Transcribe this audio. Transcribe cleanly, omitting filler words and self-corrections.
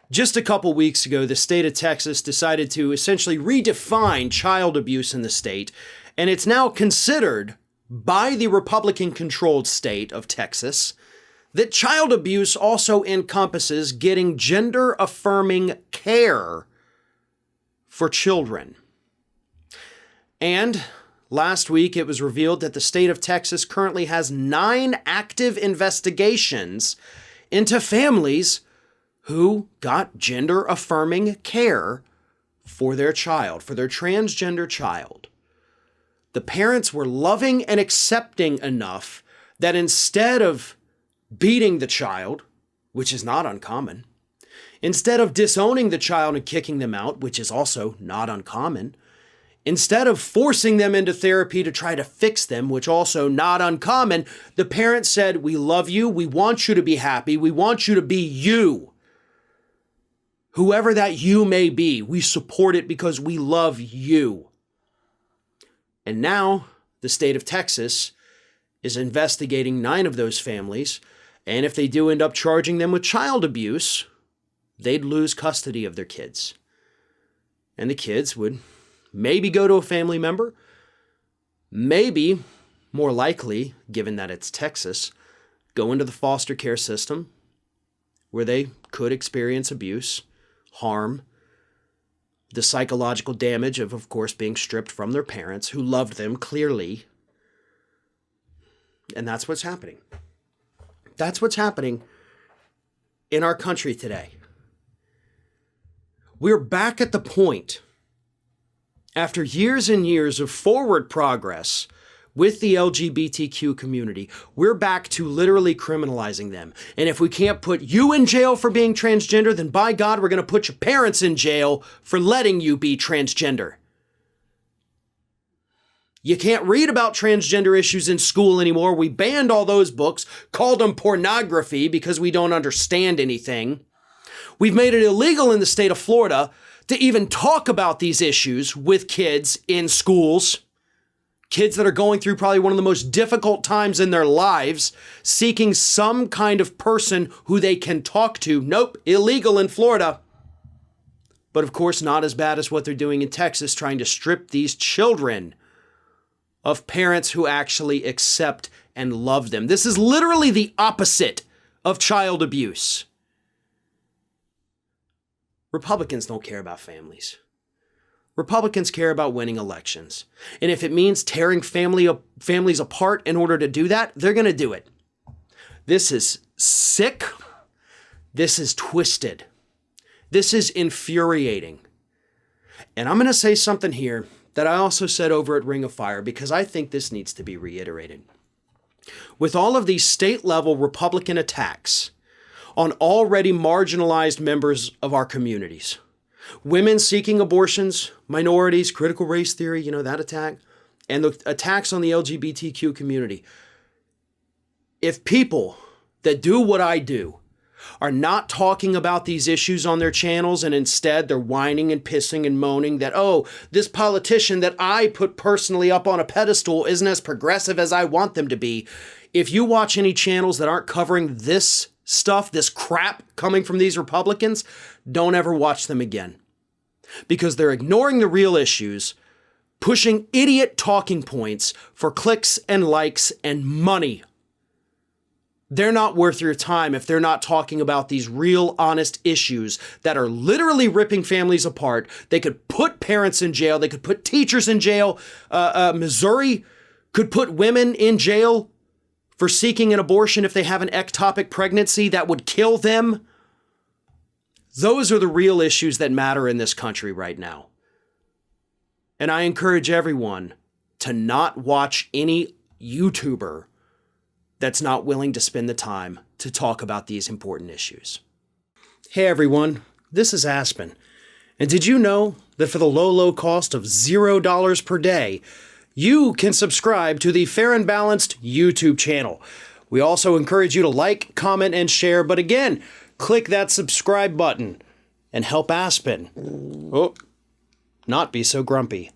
Just a couple weeks ago, the state of Texas decided to essentially redefine child abuse in the state, and it's now considered by the Republican-controlled state of Texas that child abuse also encompasses getting gender-affirming care for children. And last week, it was revealed that the state of Texas currently has 9 active investigations into families who got gender-affirming care for their child, for their transgender child. The parents were loving and accepting enough that instead of beating the child, which is not uncommon, instead of disowning the child and kicking them out, which is also not uncommon, instead of forcing them into therapy to try to fix them, which also not uncommon, the parents said, "We love you, we want you to be happy, we want you to be you. Whoever that you may be, we support it because we love you." And now the state of Texas is investigating 9 of those families, and if they do end up charging them with child abuse, they'd lose custody of their kids. And the kids would maybe go to a family member, maybe, more likely, given that it's Texas, go into the foster care system where they could experience abuse, harm, the psychological damage of course, being stripped from their parents who loved them clearly. And that's what's happening. That's what's happening in our country today. We're back at the point, after years and years of forward progress with the LGBTQ community, we're back to literally criminalizing them. And if we can't put you in jail for being transgender, then by God, we're going to put your parents in jail for letting you be transgender. You can't read about transgender issues in school anymore. We banned all those books, called them pornography because we don't understand anything. We've made it illegal in the state of Florida to even talk about these issues with kids in schools. Kids that are going through probably one of the most difficult times in their lives, seeking some kind of person who they can talk to. Nope, illegal in Florida. But of course, not as bad as what they're doing in Texas, trying to strip these children of parents who actually accept and love them. This is literally the opposite of child abuse. Republicans don't care about families. Republicans care about winning elections. And if it means tearing families apart in order to do that, they're going to do it. This is sick. This is twisted. This is infuriating. And I'm going to say something here that I also said over at Ring of Fire because I think this needs to be reiterated. With all of these state-level Republican attacks on already marginalized members of our communities, women seeking abortions, minorities, critical race theory, that attack, and the attacks on the LGBTQ community. If people that do what I do are not talking about these issues on their channels and instead they're whining and pissing and moaning that, oh, this politician that I put personally up on a pedestal isn't as progressive as I want them to be. If you watch any channels that aren't covering this stuff, this crap coming from these Republicans, don't ever watch them again. Because they're ignoring the real issues, pushing idiot talking points for clicks and likes and money. They're not worth your time if they're not talking about these real, honest issues that are literally ripping families apart. They could put parents in jail. They could put teachers in jail. Missouri could put women in jail for seeking an abortion if they have an ectopic pregnancy that would kill them. Those are the real issues that matter in this country right now. And I encourage everyone to not watch any YouTuber that's not willing to spend the time to talk about these important issues. Hey everyone, this is Aspen. And did you know that for the low cost of $0 per day, you can subscribe to the Fair and Balanced YouTube channel. We also encourage you to like, comment, and share. But again, click that subscribe button and help Aspen not be so grumpy.